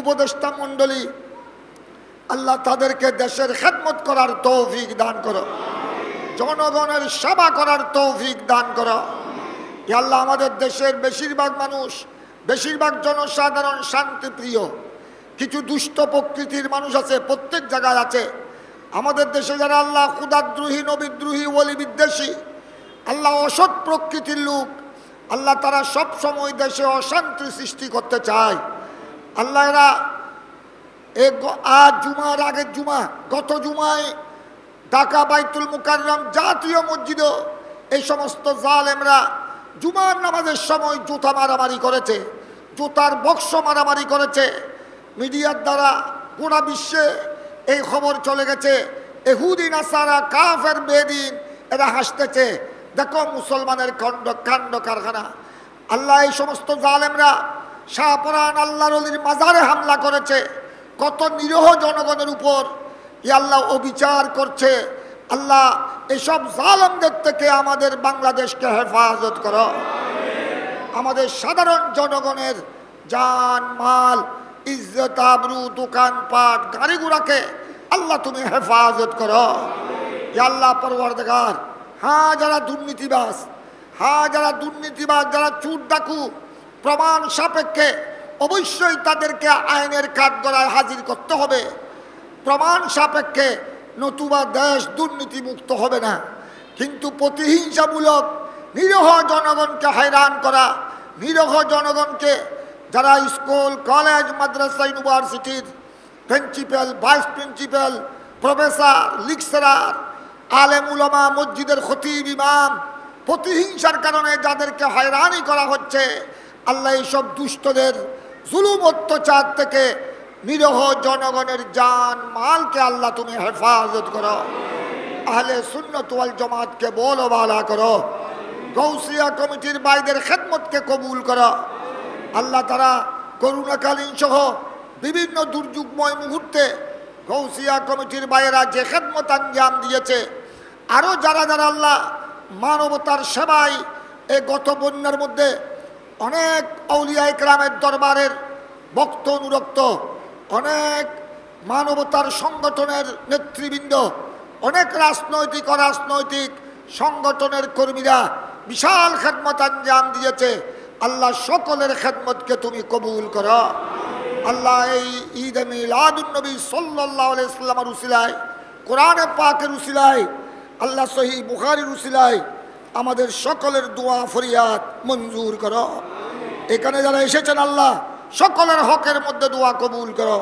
উপদেষ্টা মণ্ডলী, আল্লাহ তাদেরকে দেশের খেদমত করার তৌফিক দান করো, জনগণের সেবা করার তৌফিক দান করো। হে আল্লাহ, আমাদের দেশের বেশিরভাগ মানুষ, বেশিরভাগ জনসাধারণ শান্তিপ্রিয়। কিছু দুষ্ট প্রকৃতির মানুষ আছে, প্রত্যেক জায়গায় আছে। আমাদের দেশে যারা আল্লাহ খুদাদ্রোহী, নবীদ্রোহী, ওলি বিদ্বেষী, আল্লাহ অসৎ প্রকৃতির লোক, আল্লাহ তারা সব সময় দেশে অশান্তি সৃষ্টি করতে চায়। আল্লাহ এরা আজ জুমার আগের জুমা, গত জুমায় ঢাকা বাইতুল মুকাররম জাতীয় মসজিদে এই সমস্ত জালেমরা জুমার নামাজের সময় জুতা মারামারি করেছে, জুতার বক্স মারামারি করেছে। মিডিয়ার দ্বারা গোটা বিশ্বে এই খবর চলে গেছে। ইহুদি নাসারা কাফের বেদিন এরা হাসতেছে, দেখো মুসলমানের কাণ্ড কারখানা। আল্লাহ এই সমস্ত জালেমরা শাহপুরান আল্লাহর ওলির মাজারে হামলা করেছে, কত নিরীহ জনগণের উপর আল্লাহ অবিচার করছে। আল্লাহ এসব জালেমদের থেকে আমাদের বাংলাদেশকে হেফাজত করো। আমাদের সাধারণ জনগণের জান মাল, ইজ্জত আবরু, দোকানপাট, গাড়ি ঘোড়াকে আল্লাহ তুমি হেফাজত করো। আল্লাহ পরওয়ারদিগার, হ্যাঁ যারা দুর্নীতিবাজ, যারা চুর ডাকু, প্রমাণ সাপেক্ষে অবশ্যই তাদেরকে আইনের কাঠগড়ায় হাজির করতে হবে, প্রমাণ সাপেক্ষে, নতুবা দেশ দুর্নীতি মুক্ত হবে না। কিন্তু প্রতিহিংসামূলক নিরীহ জনগণকে হয়রান করা, নিরীহ জনগণকে, যারা স্কুল, কলেজ, মাদ্রাসা, ইউনিভার্সিটির principal, vice principal, professor, lecturer, আলেম উলামা, মসজিদের খতিব, ইমাম, প্রতিহিংসার কারণে যাদেরকে হয়রানি করা হচ্ছে, আল্লাহ এইসব দুষ্টদের জুলুম অত্যাচার থেকে নিরীহ জনগণের জান মালকে আল্লাহ তুমি হেফাজত করো। আহলে সুন্নাত ওয়াল জামাতকে বলো বালা করো। গৌসিয়া কমিটির ভাইদের খেদমতকে কবুল করো। আল্লাহ তারা করোনাকালীন সহ বিভিন্ন দুর্যোগময় মুহূর্তে গৌসিয়া কমিটির ভাইয়েরা যে খেদমত আঞ্জাম দিয়েছে, আরও যারা যারা আল্লাহ মানবতার সেবায় এই গত বন্যার মধ্যে অনেক আউলিয়া ইকরামের দরবারের ভক্ত অনুরক্ত, অনেক মানবতার সংগঠনের নেতৃবৃন্দ, অনেক রাজনৈতিক অরাজনৈতিক সংগঠনের কর্মীরা বিশাল খেদমত আঞ্জাম দিয়েছে, আল্লাহ সকলের খেদমতকে তুমি কবুল করো। আল্লাহ এই ঈদ মিলাদুন নবী সাল্লাল্লাহু আলাইহি ওয়াসাল্লামের উসিলায়, কোরআনে পাকের উসিলায়, আল্লাহ সহিহ বুখারীর উসিলায় আমাদের সকলের দোয়া ফরিয়াদ মঞ্জুর করো। এখানে যারা এসেছেন আল্লাহ সকলের হকের মধ্যে দোয়া কবুল করো।